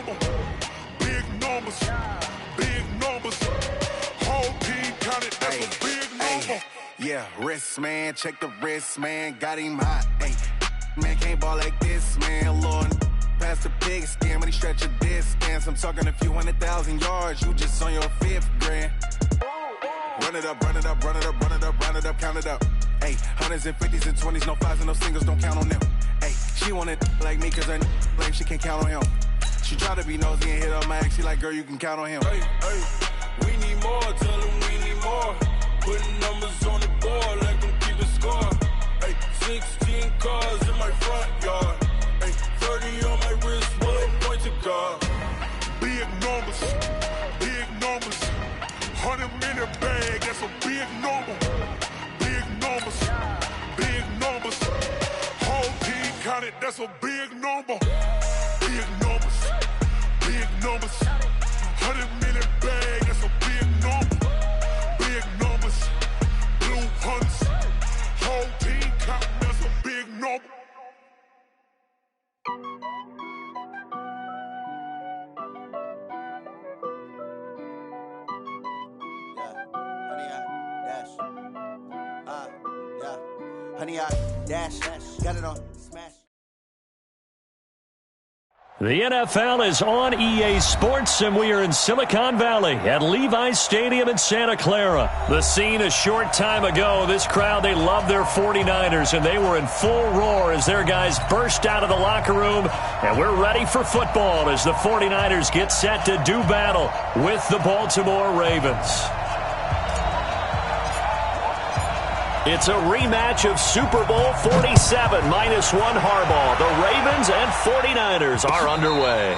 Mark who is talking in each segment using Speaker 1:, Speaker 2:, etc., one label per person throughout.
Speaker 1: number. Big numbers. Big numbers. Whole team counted, that's a big number.
Speaker 2: Yeah, wrist, man. Check the wrist, man. Got him hot. Ay, man, can't ball like this, man. Lord, past the pig skin when he stretch a distance. I'm talking a few 100,000 yards. You just on your 5th grand. Run it up, run it up, run it up, run it up, run it up, count it up. Ay, hundreds and 50s and 20s, no 5s and no singles, don't count on them. Ay, she want it like me cause her lame, she can't count on him. She try to be nosy and hit up my ex, she like, girl, you can count on him.
Speaker 1: Hey, hey, we need more, tell them we need more. Putting numbers on the board, let them keep a score. Hey, 16 cars in my front yard. Hey, 30 on my wrist, one point to guard. Big numbers, big numbers. 100-minute bag, that's a big number. Big numbers, big numbers. Whole team counted, that's a big number. Big numbers, big numbers. 100-minute bag, that's a big number. Big numbers, blue hunts. Whole team counting, that's a big number.
Speaker 3: Honey, I dash, got it on, smash.
Speaker 4: The NFL is on EA Sports, and we are in Silicon Valley at Levi's Stadium in Santa Clara. The scene a short time ago, this crowd, they love their 49ers, and they were in full roar as their guys burst out of the locker room, and we're ready for football as the 49ers get set to do battle with the Baltimore Ravens. It's a rematch of Super Bowl 47 minus one Harbaugh. The Ravens and 49ers are underway.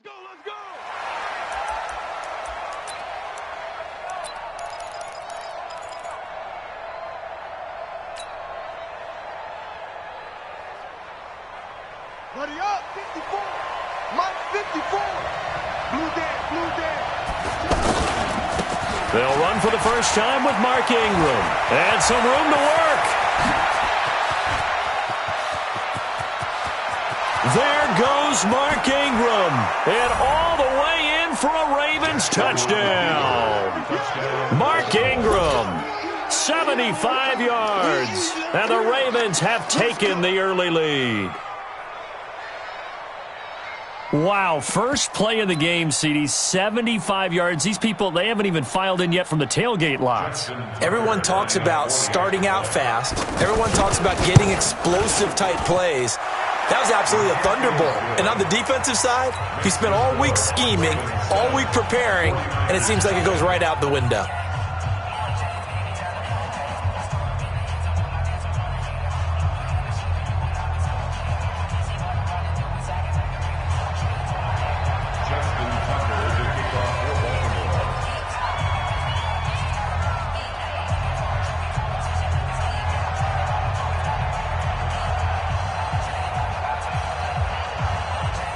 Speaker 1: Go, let's go! Buddy up, 54! Mike 54! Blue Dan, blue Dan!
Speaker 4: They'll run for the first time with Mark Ingram. And some room to work. There goes Mark Ingram. And all the way in for a Ravens touchdown. Mark Ingram, 75 yards. And the Ravens have taken the early lead. Wow, first play of the game, CD, 75 yards. These people, they haven't even filed in yet from the tailgate lots.
Speaker 5: Everyone talks about starting out fast. Everyone talks about getting explosive-type plays. That was absolutely a thunderbolt. And on the defensive side, he spent all week scheming, all week preparing, and it seems like it goes right out the window.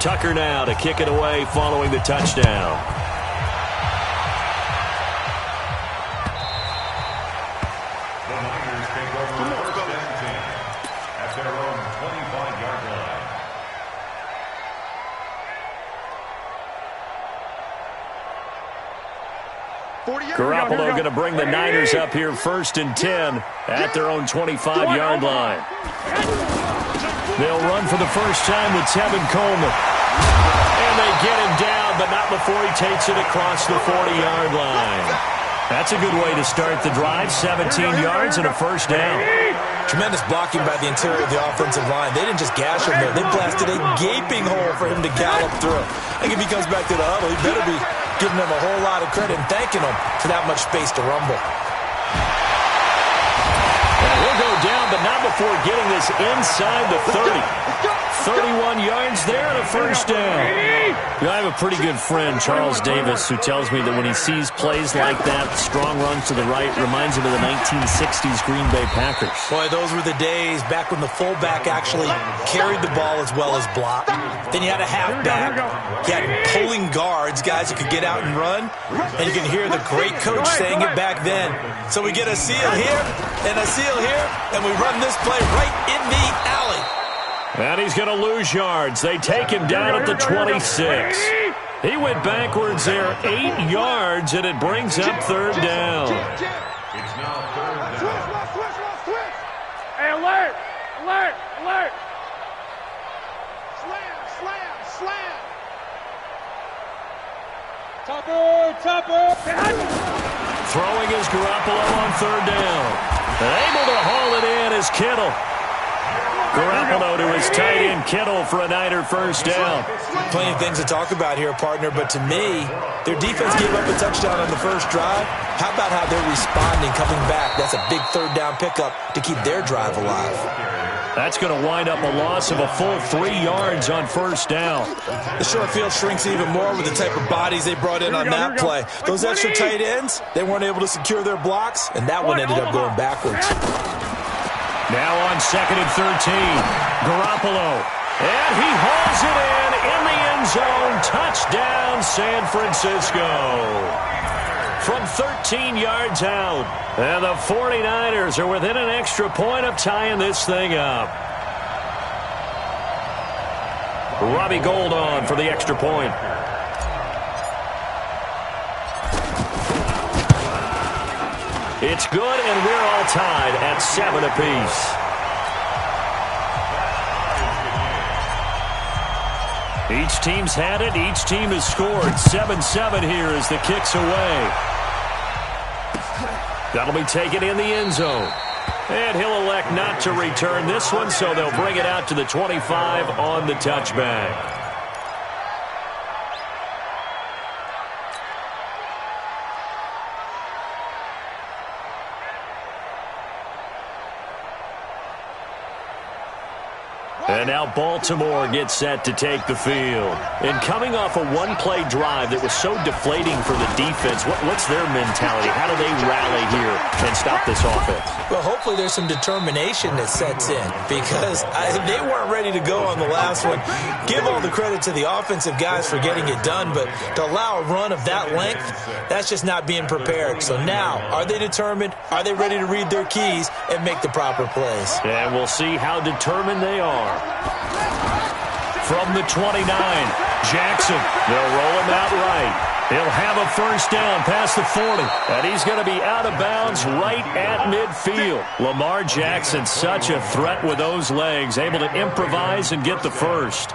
Speaker 4: Tucker now to kick it away following the touchdown.
Speaker 6: The Niners take over first and 10 at their own 25-yard line.
Speaker 4: Garoppolo going to bring the Niners up here first and 10 at their own 25-yard line. They'll run for the first time with Tevin Coleman. And they get him down, but not before he takes it across the 40-yard line. That's a good way to start the drive. 17 yards and a first down.
Speaker 5: Tremendous blocking by the interior of the offensive line. They didn't just gash him there. They blasted a gaping hole for him to gallop through. I think if he comes back to the huddle, he better be giving them a whole lot of credit and thanking them for that much space to rumble.
Speaker 4: And he'll go down, but not before getting this inside the 30. 31 yards there and a first down. I have a pretty good friend, Charles Davis, who tells me that when he sees plays like that, strong runs to the right, reminds him of the 1960s Green Bay Packers.
Speaker 5: Boy, those were the days back when the fullback actually carried the ball as well as blocked. Then you had a halfback. You had pulling guards, guys who could get out and run. And you can hear the great coach saying it back then. So we get a seal here and a seal here, and we run this play right in the alley.
Speaker 4: And he's going to lose yards. They take him down at the 26. He went backwards there 8 yards, and it brings up third down.
Speaker 6: It's now third down.
Speaker 7: Hey, alert! Alert! Alert! Slam! Slam! Slam! Topper!
Speaker 4: Throwing is Garoppolo on third down. And able to haul it in is Kittle. Garoppolo to his tight end, Kittle, for a Niner first down.
Speaker 5: Plenty of things to talk about here, partner, but to me, their defense gave up a touchdown on the first drive. How about how they're responding, coming back? That's a big third down pickup to keep their drive alive.
Speaker 4: That's going to wind up a loss of a full 3 yards on first down.
Speaker 5: The short field shrinks even more with the type of bodies they brought in on that play. Those extra tight ends, they weren't able to secure their blocks, and that one ended up going backwards.
Speaker 4: Now on 2nd and 13, Garoppolo. And he hauls it in the end zone. Touchdown, San Francisco. From 13 yards out. And the 49ers are within an extra point of tying this thing up. Robbie Gould on for the extra point. It's good, and we're all tied at 7 apiece. Each team's had it. Each team has scored. 7-7 here as the kick's away. That'll be taken in the end zone. And he'll elect not to return this one, so they'll bring it out to the 25 on the touchback. And now Baltimore gets set to take the field. And coming off a one-play drive that was so deflating for the defense, what's their mentality? How do they rally here and stop this offense?
Speaker 5: Well, hopefully there's some determination that sets in because they weren't ready to go on the last one. Give all the credit to the offensive guys for getting it done, but to allow a run of that length, that's just not being prepared. So now, are they determined? Are they ready to read their keys and make the proper plays?
Speaker 4: And we'll see how determined they are. From the 29, Jackson. They'll roll him out right. He'll have a first down past the 40. And he's going to be out of bounds right at midfield. Lamar Jackson, such a threat with those legs, able to improvise and get the first.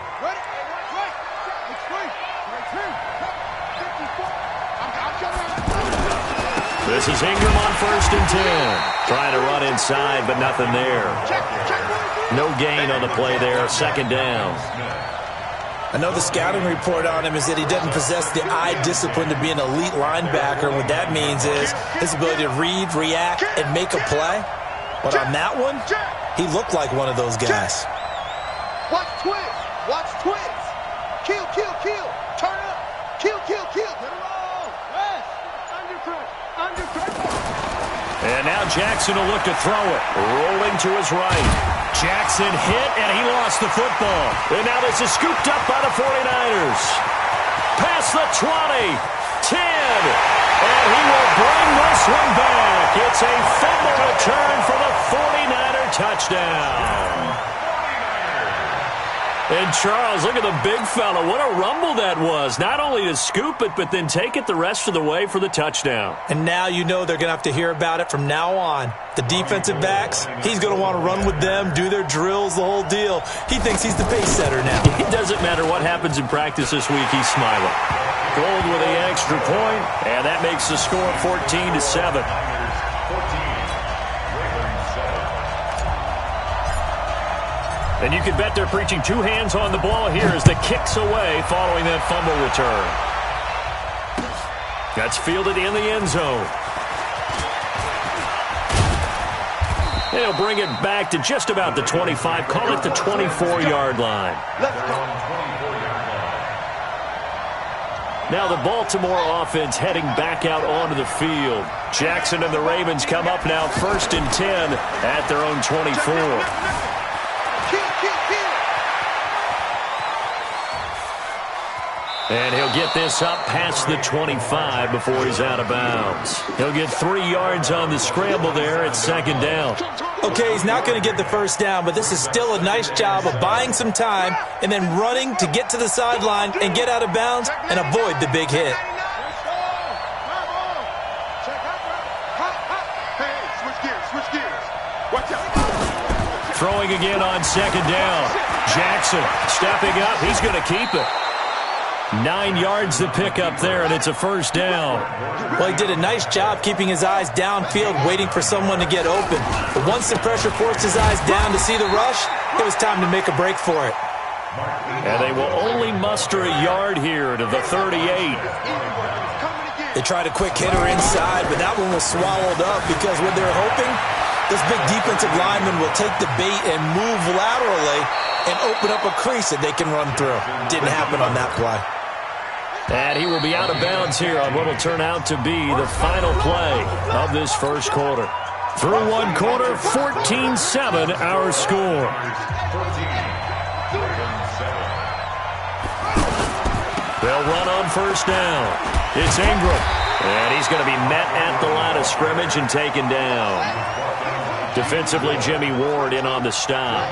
Speaker 4: This is Ingram on 1st and 10. Trying to run inside, but nothing there. No gain on the play there. 2nd down.
Speaker 5: I know the scouting report on him is that he doesn't possess the eye discipline to be an elite linebacker. What that means is his ability to read, react, and make a play. But on that one, he looked like one of those guys.
Speaker 7: Watch twist. Watch twist. Kill, kill, kill. Turn up. Kill, kill, kill. Get it all. Rest. Under pressure. Under pressure.
Speaker 4: And now Jackson will look to throw it. Rolling to his right. Jackson hit, and he lost the football. And now this is scooped up by the 49ers. Past the 20, 10, and he will bring this one back. It's a fumble return for the 49er touchdown. And Charles, look at the big fella. What a rumble that was. Not only to scoop it, but then take it the rest of the way for the touchdown.
Speaker 5: And now you know they're going to have to hear about it from now on. The defensive backs, he's going to want to run with them, do their drills, the whole deal. He thinks he's the pace setter now.
Speaker 4: It doesn't matter what happens in practice this week. He's smiling. Gold with the extra point, and that makes the score 14-7. And you can bet they're preaching two hands on the ball here as the kick's away following that fumble return. That's fielded in the end zone. They'll bring it back to just about the 25. Call it the 24-yard line. Now the Baltimore offense heading back out onto the field. Jackson and the Ravens come up now 1st and 10 at their own 24. And he'll get this up past the 25 before he's out of bounds. He'll get 3 yards on the scramble there at 2nd down.
Speaker 5: Okay, he's not going to get the first down, but this is still a nice job of buying some time and then running to get to the sideline and get out of bounds and avoid the big hit.
Speaker 4: Throwing again on 2nd down. Jackson stepping up. He's going to keep it. 9 yards to pick up there, and it's a 1st down.
Speaker 5: Well, he did a nice job keeping his eyes downfield, waiting for someone to get open. But once the pressure forced his eyes down to see the rush, it was time to make a break for it.
Speaker 4: And they will only muster a yard here to the 38.
Speaker 5: They tried a quick hitter inside, but that one was swallowed up because what they're hoping, this big defensive lineman will take the bait and move laterally and open up a crease that they can run through. Didn't happen on that play.
Speaker 4: And he will be out of bounds here on what will turn out to be the final play of this first quarter. Through one quarter, 14-7 our score. They'll run on 1st down. It's Ingram. And he's going to be met at the line of scrimmage and taken down. Defensively, Jimmy Ward in on the stop.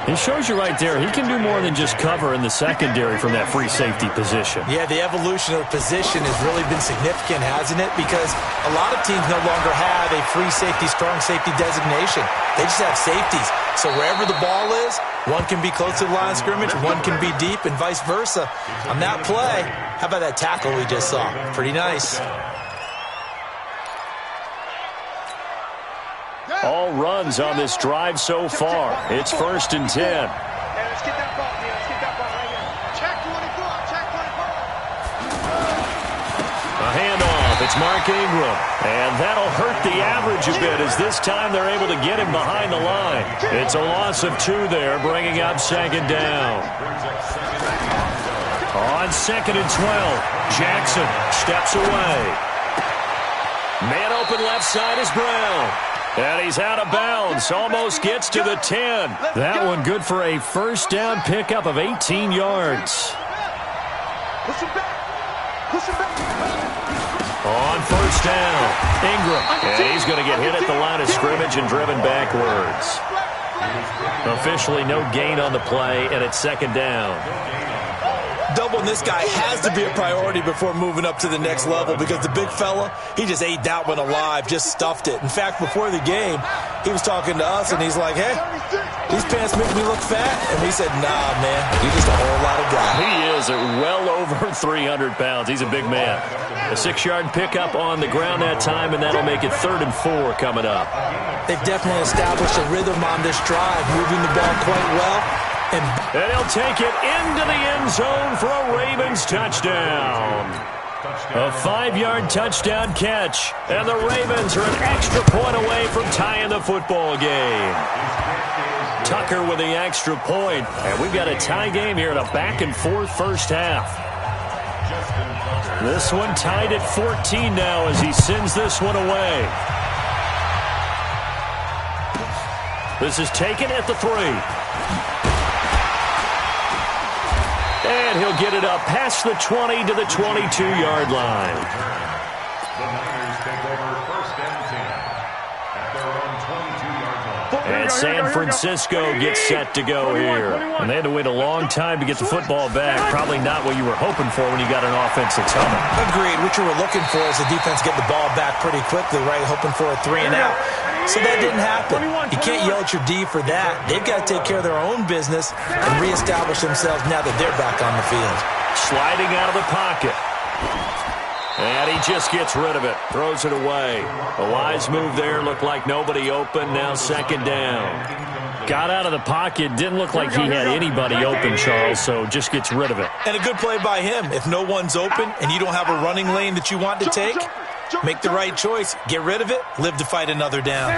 Speaker 4: He shows you right there, he can do more than just cover in the secondary from that free safety position.
Speaker 5: Yeah, the evolution of the position has really been significant, hasn't it? Because a lot of teams no longer have a free safety, strong safety designation. They just have safeties. So wherever the ball is, one can be close to the line of scrimmage, one can be deep, and vice versa. On that play, how about that tackle we just saw? Pretty nice.
Speaker 4: All runs on this drive so far. It's 1st and 10.
Speaker 7: Let's get that ball, man. Let's get that ball right here. Check 24. Check 24.
Speaker 4: A handoff. It's Mark Ingram. And that'll hurt the average a bit as this time they're able to get him behind the line. It's a loss of 2 there, bringing up 2nd down. On 2nd and 12, Jackson steps away. Man open left side is Brown. And he's out of bounds. Almost gets to the 10. That one good for a 1st down pickup of 18 yards.
Speaker 7: Push him back. Push him back.
Speaker 4: On 1st down, Ingram. And he's going to get hit at the line of scrimmage and driven backwards. Officially no gain on the play, and it's 2nd down.
Speaker 5: Doubling this guy has to be a priority before moving up to the next level because the big fella, he just ate that one alive, just stuffed it. In fact, before the game, he was talking to us, and he's like, hey, these pants make me look fat. And we said, nah, man, you're just a whole lot of guy.
Speaker 4: He is well over 300 pounds. He's a big man. A 6-yard pickup on the ground that time, and that'll make it 3rd and 4 coming up.
Speaker 5: They've definitely established a rhythm on this drive, moving the ball quite well.
Speaker 4: And he'll take it into the end zone for a Ravens touchdown. A 5-yard touchdown catch. And the Ravens are an extra point away from tying the football game. Tucker with the extra point. And we've got a tie game here in a back-and-forth first half. This one tied at 14 now as he sends this one away. This is taken at the 3. And he'll get it up past the 20 to the 22-yard line.
Speaker 6: The Niners take over 1st and 10 at their own 22-yard line.
Speaker 4: And San Francisco gets set to go here. And they had to wait a long time to get the football back. Probably not what you were hoping for when you got an offense that's humming.
Speaker 5: Agreed. What you were looking for is the defense get the ball back pretty quickly, right? Hoping for a 3-and-out. So that didn't happen. You can't yell at your D for that. They've got to take care of their own business and reestablish themselves now that they're back on the field.
Speaker 4: Sliding out of the pocket. And he just gets rid of it. Throws it away. A wise move there. Looked like nobody open. Now second down. Got out of the pocket. Didn't look like he had anybody open, Charles, so just gets rid of it.
Speaker 5: And a good play by him. If no one's open and you don't have a running lane that you want to take, make the right choice. Get rid of it. Live to fight another down.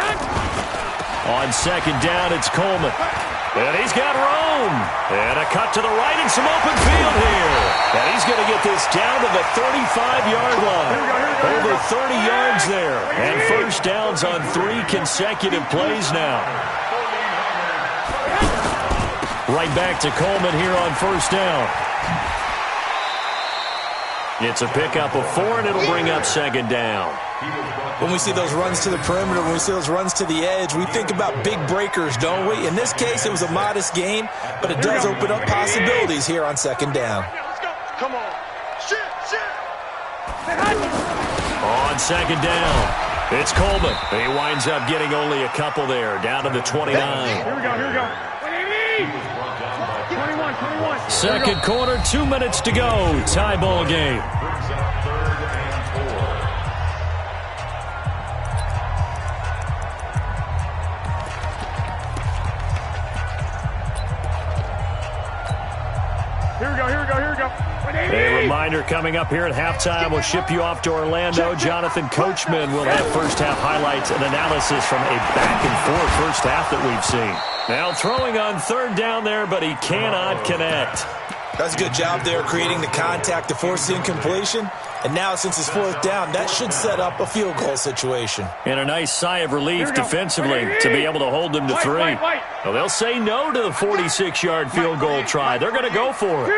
Speaker 4: On second down, it's Coleman. And he's got room. And a cut to the right and some open field here. And he's going to get this down to the 35-yard line. Over 30 yards there. And first downs on 3 consecutive plays now. Right back to Coleman here on first down. It's a pickup of 4, and it'll bring up second down.
Speaker 5: When we see those runs to the perimeter, when we see those runs to the edge, we think about big breakers, don't we? In this case, it was a modest gain, but it does open up possibilities here on second down.
Speaker 7: Let's go. Come on. Shit.
Speaker 4: On second down, it's Coleman. He winds up getting only a couple there, down to the 29.
Speaker 7: Here we go. 21.
Speaker 4: Second quarter, 2 minutes to go. Tie ball game.
Speaker 6: Brings up 3rd and 4.
Speaker 7: Here we go.
Speaker 4: A reminder coming up here at halftime. We'll ship you off to Orlando. Jonathan Coachman will have first half highlights and analysis from a back-and-forth first half that we've seen. Now throwing on third down there, but he cannot connect.
Speaker 5: That's a good job there creating the contact to force the incompletion. And now since it's fourth down, that should set up a field goal situation.
Speaker 4: And a nice sigh of relief defensively to be able to hold them to 3. Well, they'll say no to the 46-yard field goal try. They're going to go for it.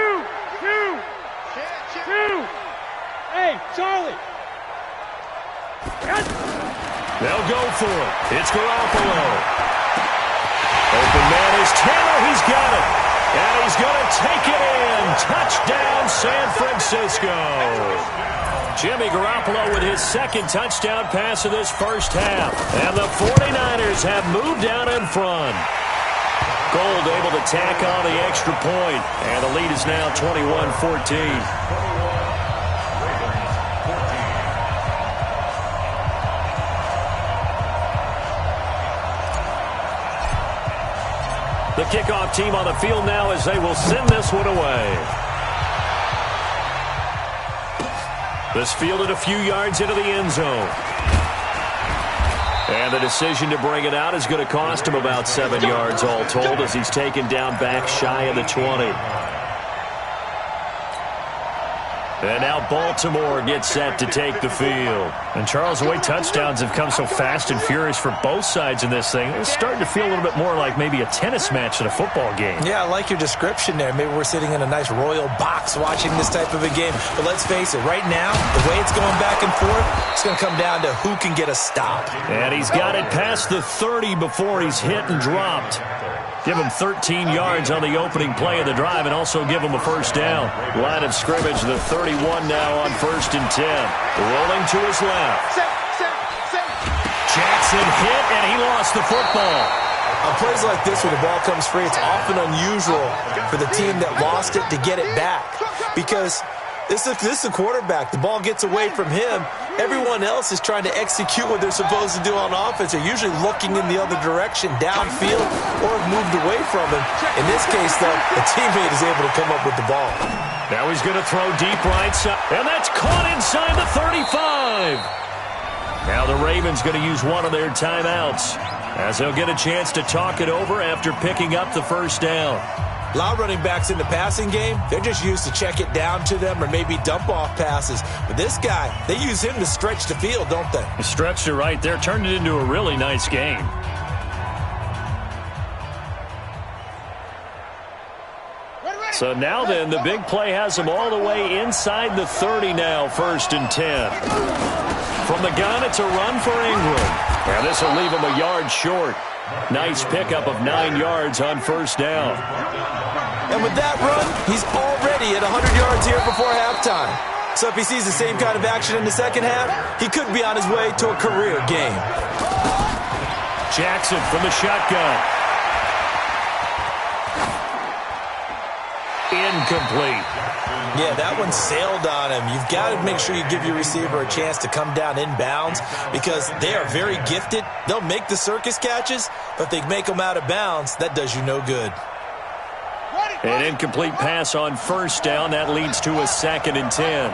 Speaker 7: Two. Hey, Charlie.
Speaker 4: They'll go for it. It's Garoppolo. Open man is Taylor. He's got it. And he's going to take it in. Touchdown, San Francisco. Jimmy Garoppolo with his second touchdown pass of this first half. And the 49ers have moved out in front. Gold able to tack on the extra point. And the lead is now 21-14. The kickoff team on the field now as they will send this one away. This fielded a few yards into the end zone. And the decision to bring it out is going to cost him about 7 yards all told as he's taken down back shy of the 20. And now Baltimore gets set to take the field. And Charles, the way touchdowns have come so fast and furious for both sides in this thing, it's starting to feel a little bit more like maybe a tennis match than a football game.
Speaker 5: Yeah, I like your description there. Maybe we're sitting in a nice royal box watching this type of a game. But let's face it, right now, the way it's going back and forth, it's going to come down to who can get a stop.
Speaker 4: And he's got it past the 30 before he's hit and dropped. Give him 13 yards on the opening play of the drive and also give him a first down. Line of scrimmage, the 31 now on 1st and 10. Rolling to his left. Jackson hit, and he lost the football.
Speaker 5: On plays like this, when the ball comes free, it's often unusual for the team that lost it to get it back. Because this is a quarterback. The ball gets away from him. Everyone else is trying to execute what they're supposed to do on offense. They're usually looking in the other direction, downfield, or have moved away from him. In this case, though, the teammate is able to come up with the ball.
Speaker 4: Now he's going to throw deep right side, and that's caught inside the 35. Now the Ravens going to use one of their timeouts as they'll get a chance to talk it over after picking up the first down.
Speaker 5: A lot of running backs in the passing game, they're just used to check it down to them or maybe dump off passes. But this guy, they use him to stretch the field, don't they?
Speaker 4: He stretched it right there, turned it into a really nice game. So now then, the big play has him all the way inside the 30 now, 1st and 10. From the gun, it's a run for Ingram. And this will leave him a yard short. Nice pickup of 9 yards on first down.
Speaker 5: And with that run, he's already at 100 yards here before halftime. So if he sees the same kind of action in the second half, he could be on his way to a career game.
Speaker 4: Jackson from the shotgun. Incomplete.
Speaker 5: Yeah, that one sailed on him. You've got to make sure you give your receiver a chance to come down inbounds because they are very gifted. They'll make the circus catches, but if they make them out of bounds, that does you no good.
Speaker 4: An incomplete pass on first down. That leads to a 2nd and 10.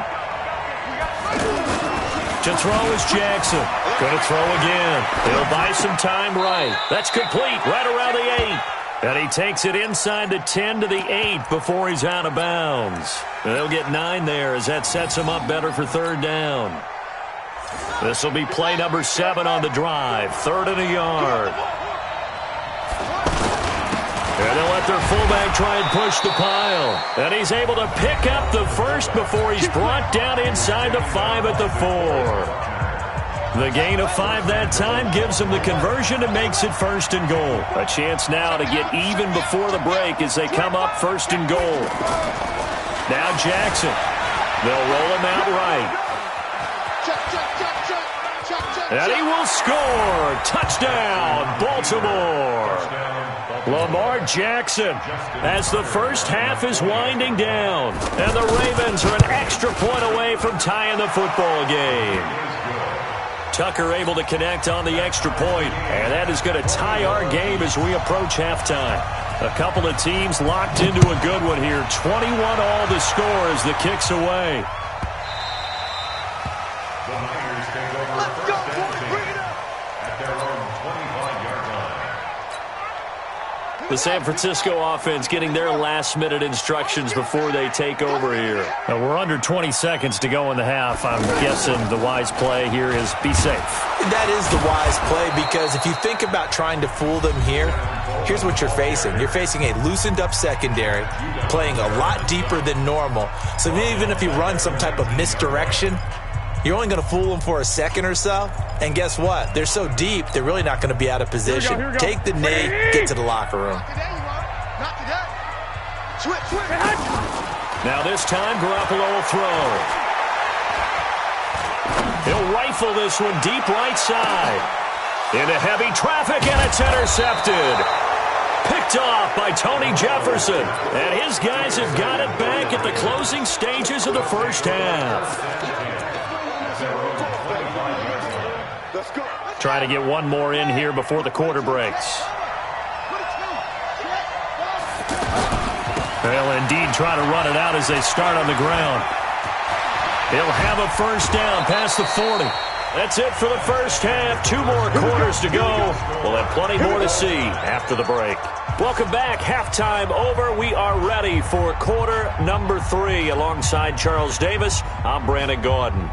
Speaker 4: To throw is Jackson. Going to throw again. He'll buy some time right. That's complete right around the 8. And he takes it inside the 10 to the 8 before he's out of bounds. And they'll get 9 there as that sets him up better for 3rd down. This will be play number 7 on the drive. 3rd and a yard. And they'll let their fullback try and push the pile. And he's able to pick up the first before he's brought down inside the 5 at the 4. The gain of 5 that time gives him the conversion and makes it 1st and goal. A chance now to get even before the break as they come up 1st and goal. Now Jackson. They'll roll him out right. And he will score. Touchdown, Baltimore. Lamar Jackson as the first half is winding down. And the Ravens are an extra point away from tying the football game. Tucker able to connect on the extra point, and that is going to tie our game as we approach halftime. A couple of teams locked into a good one here. 21 all the score as the kick's away.
Speaker 6: The Niners take over first and 10 at their own 25-yard line.
Speaker 4: The San Francisco offense getting their last-minute instructions before they take over here. Now, we're under 20 seconds to go in the half. I'm guessing the wise play here is be safe.
Speaker 5: That is the wise play because if you think about trying to fool them here, here's what you're facing. You're facing a loosened-up secondary, playing a lot deeper than normal. So even if you run some type of misdirection, you're only going to fool them for a second or so. And guess what? They're so deep, they're really not going to be out of position.
Speaker 7: Here we go.
Speaker 5: Take the knee, get to the locker room.
Speaker 4: Now this time, Garoppolo will throw. He'll rifle this one deep right side. Into heavy traffic, and it's intercepted. Picked off by Tony Jefferson. And his guys have got it back at the closing stages of the first half. Trying to get one more in here before the quarter breaks. They'll indeed try to run it out as they start on the ground. He'll have a first down past the 40. That's it for the first half. 2 more quarters to go. We'll have plenty more to see after the break. Welcome back. Halftime over. We are ready for quarter number 3. Alongside Charles Davis, I'm Brandon Gaudin.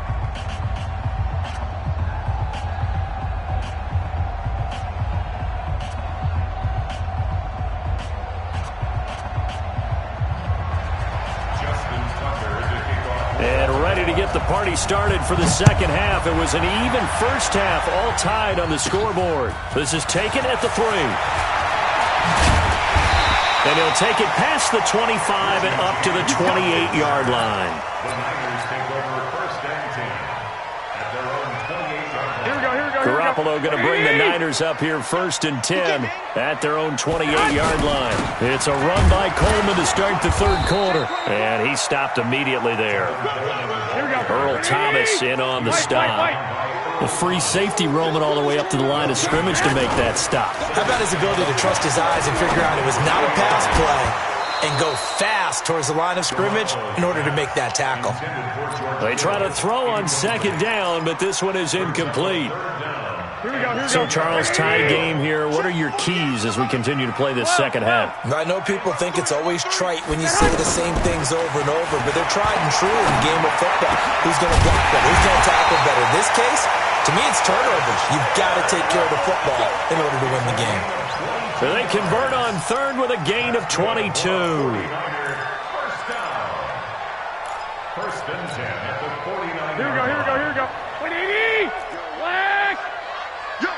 Speaker 4: The party started for the second half. It was an even first half, all tied on the scoreboard. This is taken at the 3. And he'll take it past the 25 and up to the 28-yard line.
Speaker 6: The Niners take over first and 10 at their own 28-yard line.
Speaker 4: Garoppolo going to bring the Niners up here 1st and 10 at their own 28-yard line. It's a run by Coleman to start the 3rd quarter. And he stopped immediately there. Earl Thomas in on the stop. The free safety roaming all the way up to the line of scrimmage to make that stop.
Speaker 5: How about his ability to trust his eyes and figure out it was not a pass play and go fast towards the line of scrimmage in order to make that tackle.
Speaker 4: They try to throw on 2nd down, but this one is incomplete. So, Charles, tie game here. What are your keys as we continue to play this second half?
Speaker 5: I know people think it's always trite when you say the same things over and over, but they're tried and true in the game of football. Who's going to block better? Who's going to tackle better? In this case, to me, it's turnovers. You've got to take care of the football in order to win the game.
Speaker 4: So they convert on 3rd with a gain of 22.
Speaker 6: First down. First and 10 at the 49.
Speaker 7: Here we go. 180. Flag. Yo.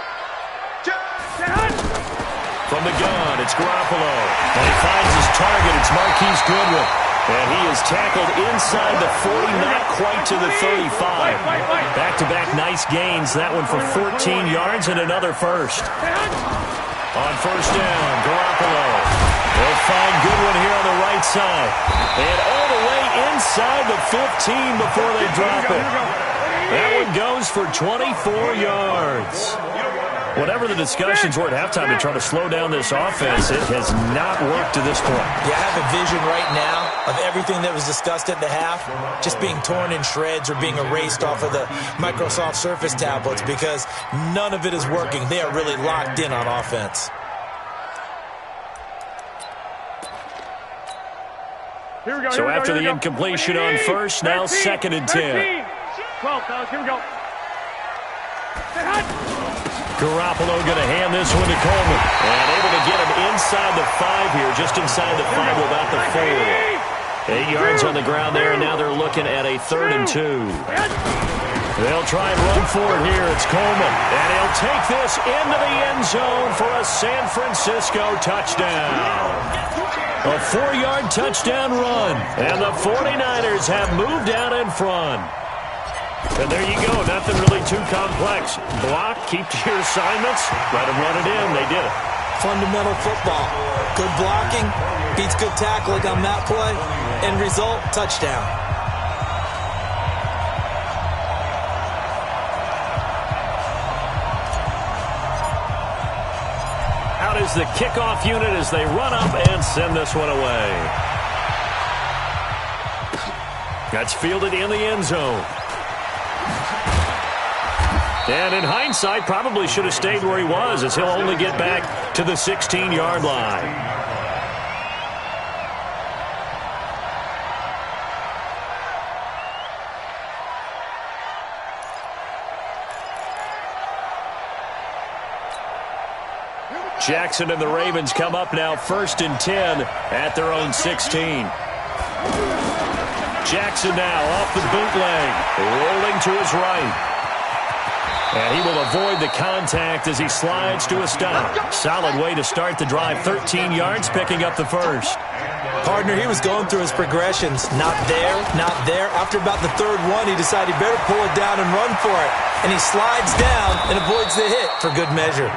Speaker 4: From the gun, it's Garoppolo. And he finds his target. It's Marquise Goodwin. And he is tackled inside the 40, not quite to the 35. Back-to-back nice gains. That one for 14 yards and another first. On first down, Garoppolo. They'll find Goodwin here on the right side. And all the way inside the 15 before they drop it. That one goes for 24 yards. Whatever the discussions were at halftime to try to slow down this offense, it has not worked to this point.
Speaker 5: Yeah, I have a vision right now of everything that was discussed at the half just being torn in shreds or being erased off of the Microsoft Surface tablets because none of it is working. They are really locked in on offense.
Speaker 4: So after the incompletion on first, now 2nd and 10.
Speaker 8: 12, fellas, here we go.
Speaker 4: Garoppolo going to hand this one to Coleman. And able to get him inside the 5 here, just inside the 5 without the 4. 8 yards on the ground there, and now they're looking at a 3rd and 2. They'll try and run for it here. It's Coleman. And he'll take this into the end zone for a San Francisco touchdown. A 4-yard touchdown run. And the 49ers have moved out in front. And there you go. Nothing really too complex. Block, keep to your assignments, let them run it in. They did it.
Speaker 5: Fundamental football. Good blocking, beats good tackling on that play. End result, touchdown.
Speaker 4: Out is the kickoff unit as they run up and send this one away. That's fielded in the end zone. And in hindsight, probably should have stayed where he was as he'll only get back to the 16-yard line. Jackson and the Ravens come up now 1st and 10 at their own 16. Jackson now off the bootleg, rolling to his right. And he will avoid the contact as he slides to a stop. Solid way to start the drive. 13 yards, picking up the first.
Speaker 5: Partner, he was going through his progressions. Not there, not there. After about the 3rd one, he decided he better pull it down and run for it. And he slides down and avoids the hit for good measure.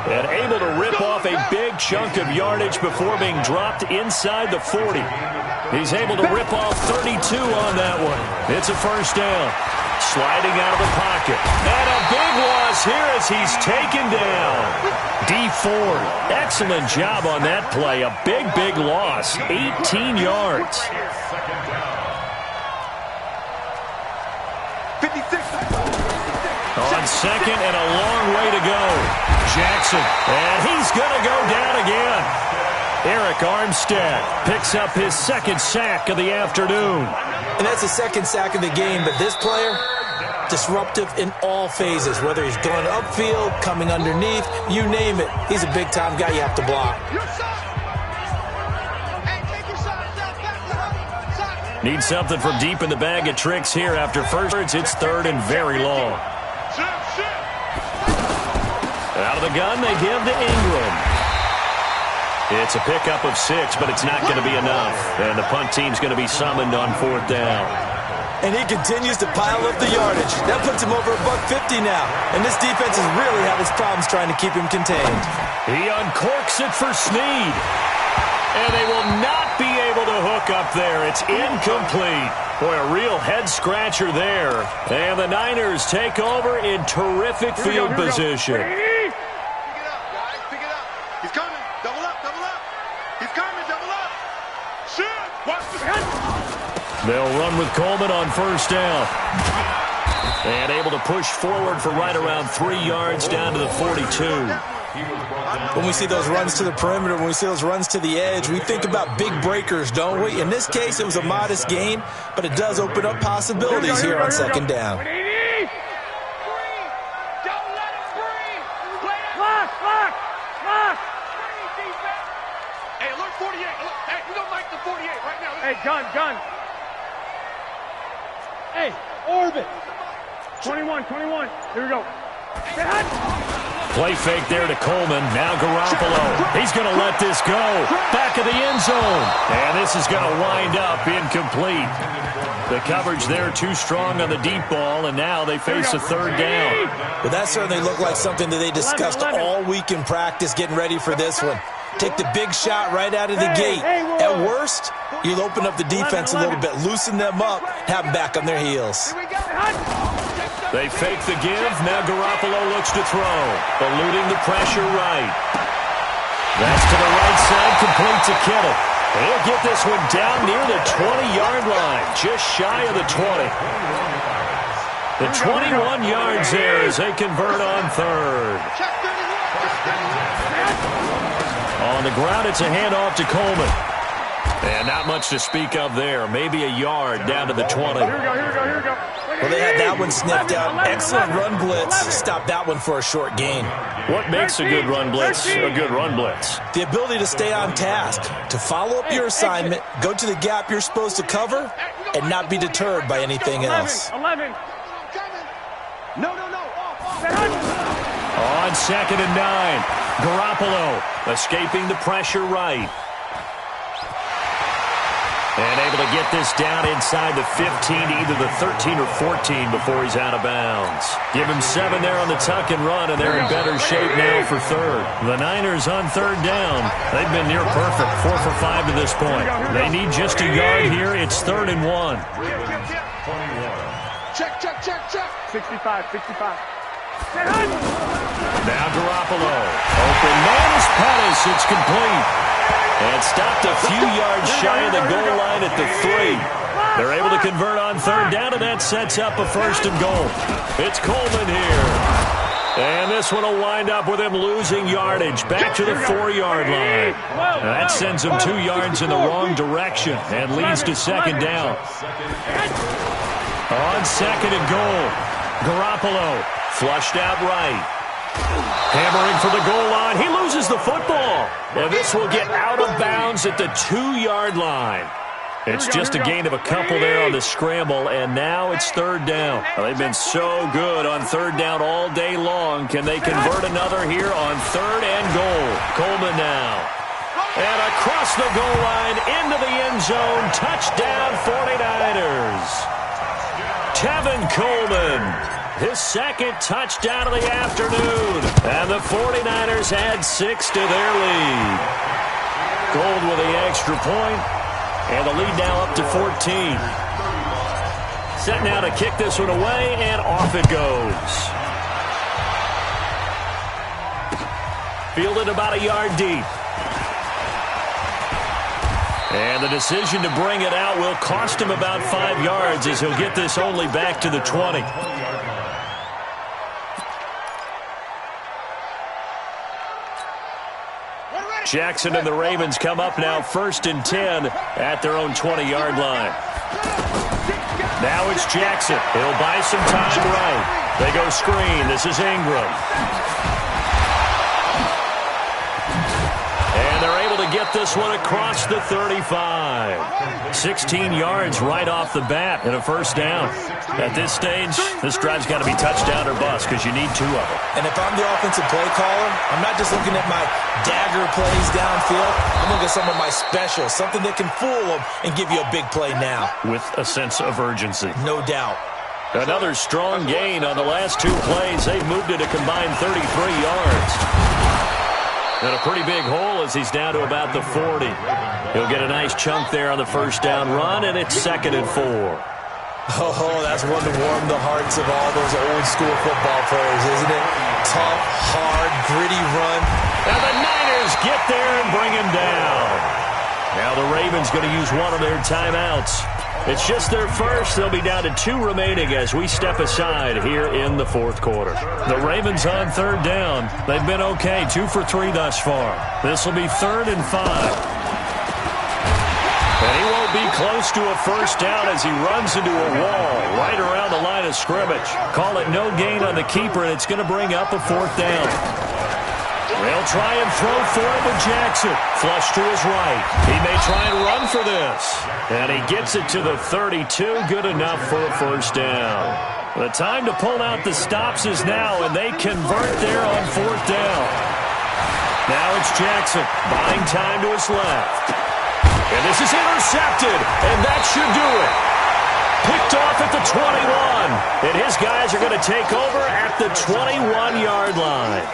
Speaker 4: And able to rip off a big chunk of yardage before being dropped inside the 40. He's able to rip off 32 on that one. It's a first down. Sliding out of the pocket. And a big loss here as he's taken down. D Ford, excellent job on that play. A big, big loss. 18 yards.
Speaker 7: 56.
Speaker 4: On second and a long way to go. Jackson. And he's going to go down again. Eric Armstead picks up his 2nd sack of the afternoon.
Speaker 5: And that's the 2nd sack of the game, but this player, disruptive in all phases, whether he's going upfield, coming underneath, you name it. He's a big-time guy you have to block.
Speaker 4: Need something from deep in the bag of tricks here after first. It's 3rd and very long. Out of the gun, they give to Ingram. It's a pickup of 6, but it's not going to be enough. And the punt team's going to be summoned on 4th down.
Speaker 5: And he continues to pile up the yardage. That puts him over $150 now. And this defense has really had its problems trying to keep him contained.
Speaker 4: He uncorks it for Snead. And they will not be able to hook up there. It's incomplete. Boy, a real head-scratcher there. And the Niners take over in terrific field position.
Speaker 7: Pick it up, guys. Pick it up. He's coming. Double up, double up. He's coming, double up. Shoot. Watch the head.
Speaker 4: They'll run with Coleman on first down. And able to push forward for right around 3 yards down to the 42.
Speaker 5: When we see those runs to the perimeter, when we see those runs to the edge, we think about big breakers, don't we? In this case, it was a modest gain, but it does open up possibilities here on 2nd down.
Speaker 7: Hey, alert 48. Hey, we don't like the 48 right now.
Speaker 8: Hey, gun. Hey, orbit. 21. Here we go.
Speaker 4: Play fake there to Coleman. Now Garoppolo. He's going to let this go. Back of the end zone. And this is going to wind up incomplete. The coverage there too strong on the deep ball, and now they face a third down.
Speaker 5: Well, that certainly looked like something that they discussed all week in practice, getting ready for this one. Take the big shot right out of the gate. At worst, you'll open up the defense a little bit, loosen them up, have them back on their heels.
Speaker 4: They fake the give. Now Garoppolo looks to throw. Eluding the pressure right. That's to the right side, complete to Kittle. He'll get this one down near the 20-yard line, just shy of the 20. The 21 yards there as they convert on third. On the ground, it's a handoff to Coleman. And not much to speak of there. Maybe a yard down to the 20.
Speaker 8: Here we go.
Speaker 5: Well, they had that one sniffed out. Excellent run blitz. Stop that one for a short gain.
Speaker 4: What makes a good run blitz a good run blitz?
Speaker 5: The ability to stay on task, to follow up your assignment, go to the gap you're supposed to cover, and not be deterred by anything else.
Speaker 8: 11. No.
Speaker 4: On 2nd and 9, Garoppolo escaping the pressure right. And able to get this down inside the 15, either the 13 or 14 before he's out of bounds. Give him 7 there on the tuck and run, and they're in better shape now for third. The Niners on third down. They've been near perfect, 4 for 5 to this point. They need just a yard here. It's 3rd and 1.
Speaker 7: Check.
Speaker 8: 65.
Speaker 4: Now Garoppolo. Open man is Pettis. It's complete. And stopped a few yards shy of the goal line at the 3. They're able to convert on third down, and that sets up a 1st and goal. It's Coleman here. And this one will wind up with him losing yardage back to the 4-yard line. Now that sends him 2 yards in the wrong direction and leads to 2nd down. On 2nd and goal, Garoppolo flushed out right. Hammering for the goal line. He loses the football. And this will get out of bounds at the 2-yard line. It's just a gain of a couple there on the scramble, and now it's 3rd down. Well, they've been so good on 3rd down all day long. Can they convert another here on 3rd and goal? Coleman now. And across the goal line into the end zone. Touchdown 49ers. Tevin Coleman. His 2nd touchdown of the afternoon. And the 49ers add 6 to their lead. Gold with the extra point. And the lead now up to 14. Set now to kick this one away, and off it goes. Fielded about a yard deep. And the decision to bring it out will cost him about 5 yards as he'll get this only back to the 20. Jackson and the Ravens come up now 1st and 10 at their own 20-yard line. Now it's Jackson. He'll buy some time right. They go screen. This is Ingram. And they're able to get this one across the 35. 16 yards right off the bat and a 1st down. At this stage, this drive's got to be touchdown or bust because you need 2 of them.
Speaker 5: And if I'm the offensive play caller, I'm not just looking at my dagger plays downfield. I'm looking at some of my specials, something that can fool them and give you a big play now.
Speaker 4: With a sense of urgency.
Speaker 5: No doubt.
Speaker 4: Another strong gain on the last 2 plays. They've moved it a combined 33 yards. And a pretty big hole as he's down to about the 40. He'll get a nice chunk there on the 1st down run, and it's 2nd and 4.
Speaker 5: Oh, that's one to warm the hearts of all those old-school football players, isn't it? Tough, hard, gritty run.
Speaker 4: And the Niners get there and bring him down. Now the Ravens going to use one of their timeouts. It's just their first. They'll be down to 2 remaining as we step aside here in the 4th quarter. The Ravens on 3rd down. They've been okay, 2 for 3 thus far. This will be 3rd and 5. And he won't be close to a 1st down as he runs into a wall right around the line of scrimmage. Call it no gain on the keeper, and it's going to bring up a 4th down. They'll try and throw for it with Jackson. Flush to his right. He may try and run for this. And he gets it to the 32. Good enough for a 1st down. The time to pull out the stops is now, and they convert there on 4th down. Now it's Jackson, buying time to his left. And this is intercepted, and that should do it. Picked off at the 21, and his guys are going to take over at the 21-yard line.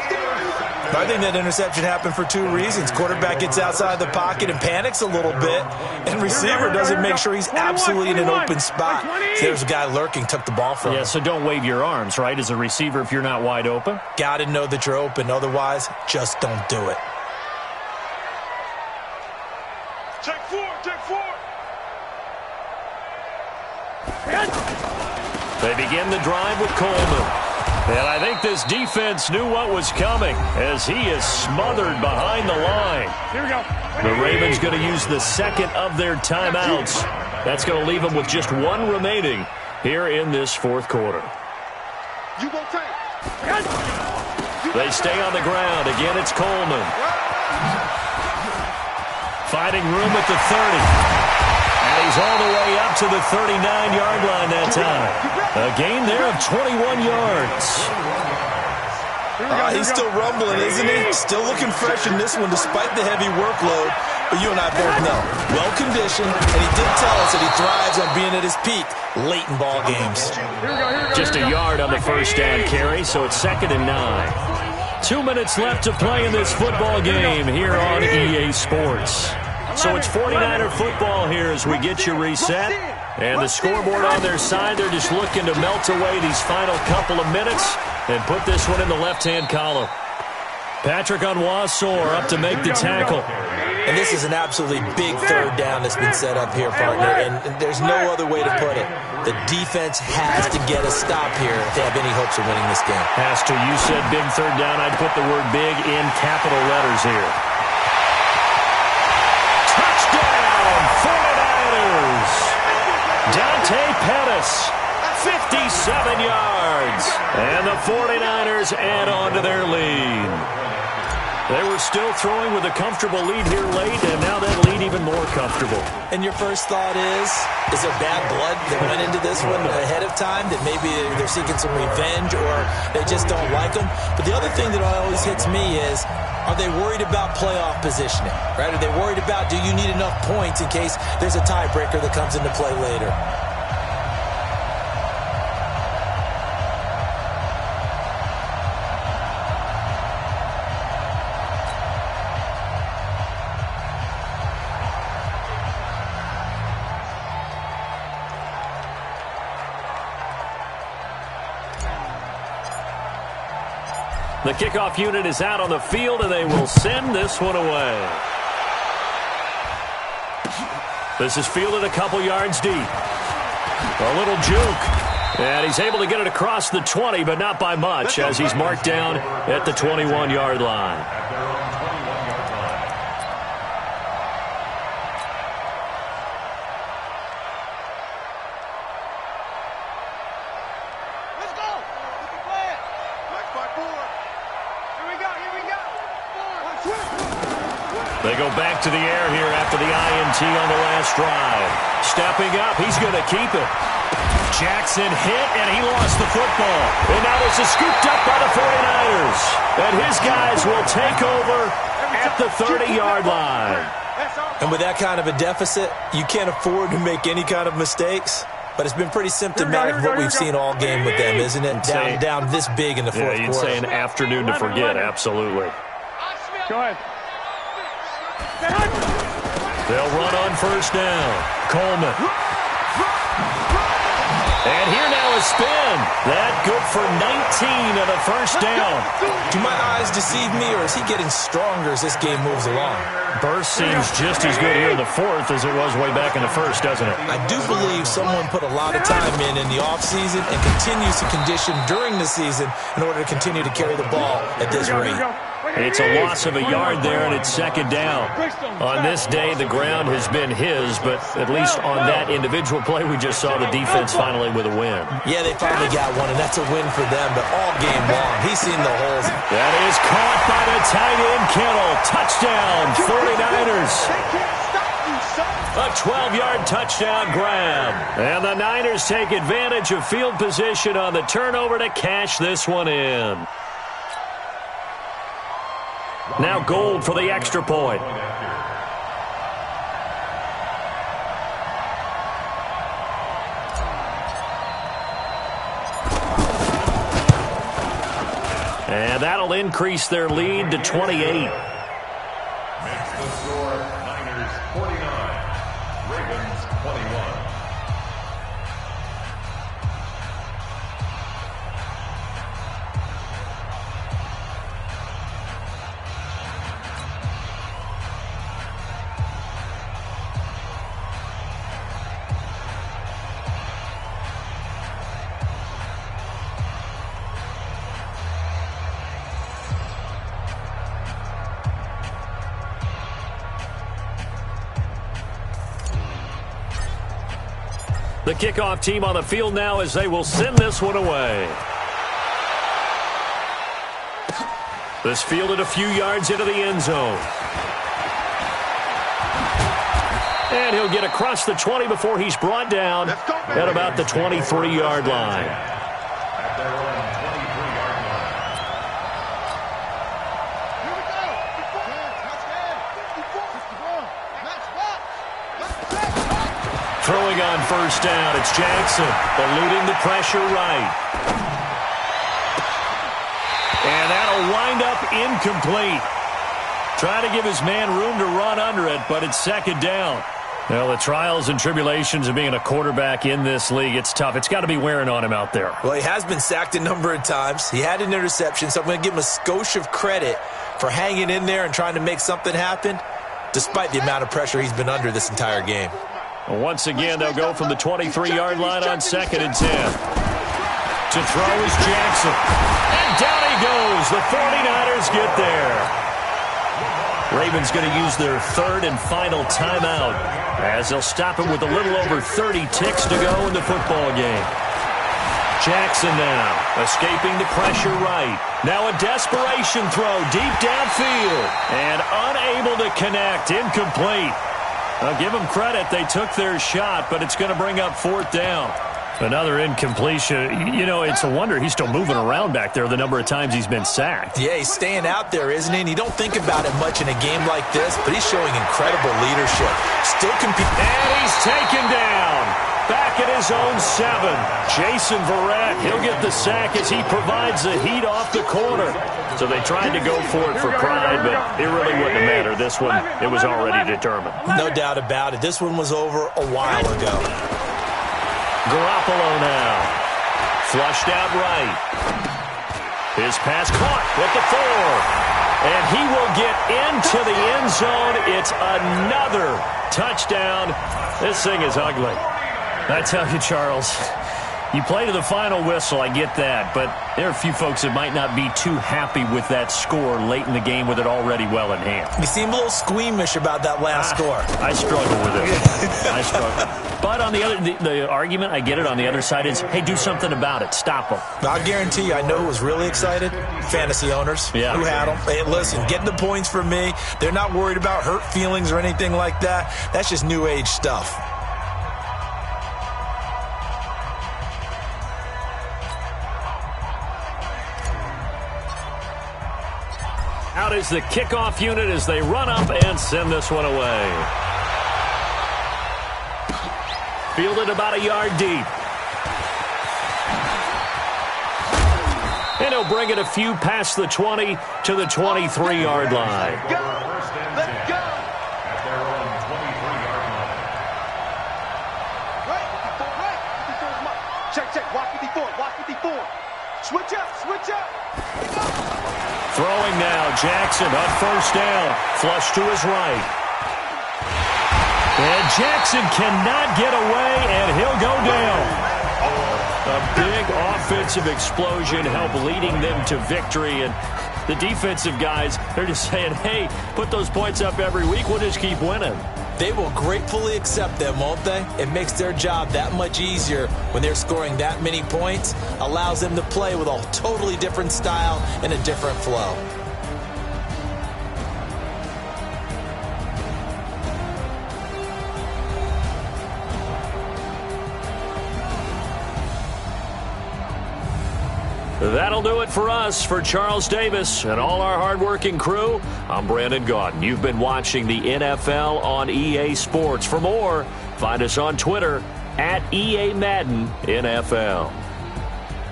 Speaker 5: I think that interception happened for 2 reasons. Quarterback gets outside the pocket and panics a little bit, and receiver doesn't make sure he's absolutely in an open spot. So there's a guy lurking, took the ball from him.
Speaker 4: Yeah, so don't wave your arms, right, as a receiver if you're not wide open?
Speaker 5: Got to know that you're open. Otherwise, just don't do it.
Speaker 8: Take 4, take 4.
Speaker 4: They begin the drive with Coleman. And I think this defense knew what was coming as he is smothered behind the line.
Speaker 8: Here we go.
Speaker 4: The Ravens going to use the second of their timeouts. That's going to leave them with just 1 remaining here in this 4th quarter.
Speaker 8: You go take.
Speaker 4: They stay on the ground. Again, it's Coleman. Finding room at the 30. And he's all the way up to the 39-yard line that time. A gain there of 21 yards.
Speaker 5: He's still rumbling, isn't he? Still looking fresh in this one despite the heavy workload. But you and I both know, well-conditioned, and he did tell us that he thrives on being at his peak late in ball games.
Speaker 4: Just a yard on the first down carry, so it's 2nd and 9. 2 minutes left to play in this football game here on EA Sports. So it's 49er football here as we get you reset. And the scoreboard on their side, they're just looking to melt away these final couple of minutes and put this one in the left-hand column. Patrick Onwuasor up to make the tackle.
Speaker 5: And this is an absolutely big 3rd down that's been set up here, partner, and there's no other way to put it. The defense has to get a stop here if they have any hopes of winning this game.
Speaker 4: Has to. You said big 3rd down. I'd put the word big in capital letters here. Touchdown, 49ers! Dante Pettis, 57 yards. And the 49ers add on to their lead. They were still throwing with a comfortable lead here late, and now that lead even more comfortable.
Speaker 5: And your first thought is there bad blood that went into this one ahead of time, that maybe they're seeking some revenge or they just don't like them? But the other thing that always hits me is, are they worried about playoff positioning? Right? Are they worried about, do you need enough points in case there's a tiebreaker that comes into play later?
Speaker 4: The kickoff unit is out on the field, and they will send this one away. This is fielded a couple yards deep. A little juke. And he's able to get it across the 20, but not by much, as he's marked down at the 21-yard line. They go back to the air here after the INT on the last drive. Stepping up, he's going to keep it. Jackson hit, and he lost the football. And now this is scooped up by the 49ers. And his guys will take over at the 30-yard line.
Speaker 5: And with that kind of a deficit, you can't afford to make any kind of mistakes. But it's been pretty symptomatic of what we've seen all game with them, isn't it? Down this big in the fourth quarter.
Speaker 4: You'd say an afternoon to forget, absolutely.
Speaker 8: Go ahead.
Speaker 4: They'll run on first down. Coleman. And here now is spin. That good for 19 and a first down.
Speaker 5: Do my eyes deceive me, or is he getting stronger as this game moves along?
Speaker 4: Burst seems just as good here in the fourth as it was way back in the first, doesn't it?
Speaker 5: I do believe someone put a lot of time in the offseason and continues to condition during the season in order to continue to carry the ball at this rate.
Speaker 4: It's a loss of a yard there, and it's second down. On this day, the ground has been his, but at least on that individual play, we just saw the defense finally with a win.
Speaker 5: Yeah, they finally got one, and that's a win for them, but all game long, he's seen the holes.
Speaker 4: That is caught by the tight end, Kittle. Touchdown, 49ers. A 12-yard touchdown grab. And the Niners take advantage of field position on the turnover to cash this one in. Now Gold for the extra point. And that'll increase their lead to 28.
Speaker 6: Makes the score Niners 49, Ravens 21.
Speaker 4: The kickoff team on the field now as they will send this one away. This fielded a few yards into the end zone. And he'll get across the 20 before he's brought down at about the 23-yard line.
Speaker 6: At their own 23-yard line.
Speaker 4: Throwing on first down, it's Jackson, eluding the pressure right. And that'll wind up incomplete. Trying to give his man room to run under it, but it's second down. Well, the trials and tribulations of being a quarterback in this league, it's tough. It's got to be wearing on him out there.
Speaker 5: Well, he has been sacked a number of times. He had an interception, so I'm going to give him a skosh of credit for hanging in there and trying to make something happen, despite the amount of pressure he's been under this entire game.
Speaker 4: Well, once again, they'll go from the 23-yard line on 2nd and 10. To throw is Jackson. And down he goes. The 49ers get there. Ravens going to use their third and final timeout as they'll stop it with a little over 30 ticks to go in the football game. Jackson now escaping the pressure right. Now a desperation throw deep downfield and unable to connect. Incomplete. I'll give them credit. They took their shot, but it's going to bring up 4th down. Another incompletion. You know, it's a wonder he's still moving around back there the number of times he's been sacked.
Speaker 5: Yeah, he's staying out there, isn't he? And you don't think about it much in a game like this, but he's showing incredible leadership. Still competing.
Speaker 4: And he's taken down. Back at his own 7. Jason Verrett, he'll get the sack as he provides the heat off the corner. So they tried to go for it for pride, but it really wouldn't have mattered. This one, it was already determined.
Speaker 5: No doubt about it. This one was over a while ago.
Speaker 4: Garoppolo now. Flushed out right. His pass caught with the 4. And he will get into the end zone. It's another touchdown. This thing is ugly. I tell you, Charles, you play to the final whistle, I get that, but there are a few folks that might not be too happy with that score late in the game with it already well in hand.
Speaker 5: You seem a little squeamish about that last score.
Speaker 4: I struggle with it. I struggle. But on the argument, I get it, on the other side is, hey, do something about it. Stop them.
Speaker 5: I'll guarantee you, I know who was really excited. Fantasy owners who had them. Hey, listen, getting the points from me. They're not worried about hurt feelings or anything like that. That's just new age stuff.
Speaker 4: Out is the kickoff unit as they run up and send this one away. Fielded about a yard deep. And he'll bring it a few past the 20 to the 23-yard line.
Speaker 8: Go! Let's go!
Speaker 6: At their own 23-yard line.
Speaker 8: Right. Check. Watch 54. Switch up.
Speaker 4: Throwing now, Jackson on first down. Flush to his right. And Jackson cannot get away, and he'll go down. A big offensive explosion helped leading them to victory. And the defensive guys, they're just saying, hey, put those points up every week. We'll just keep winning.
Speaker 5: They will gratefully accept them, won't they? It makes their job that much easier when they're scoring that many points. Allows them to play with a totally different style and a different flow.
Speaker 4: That'll do it for us. For Charles Davis and all our hardworking crew, I'm Brandon Gaudin. You've been watching the NFL on EA Sports. For more, find us on Twitter at EA Madden NFL.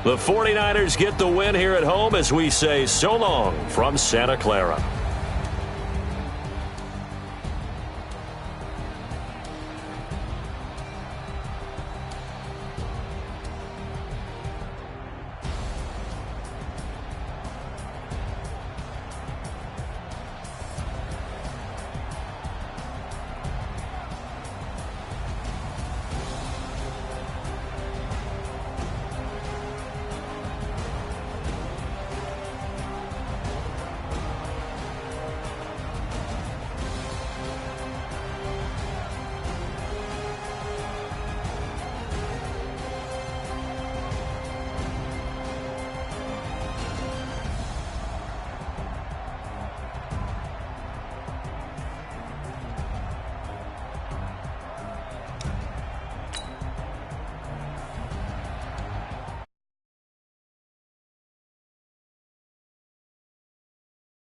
Speaker 4: The 49ers get the win here at home as we say so long from Santa Clara.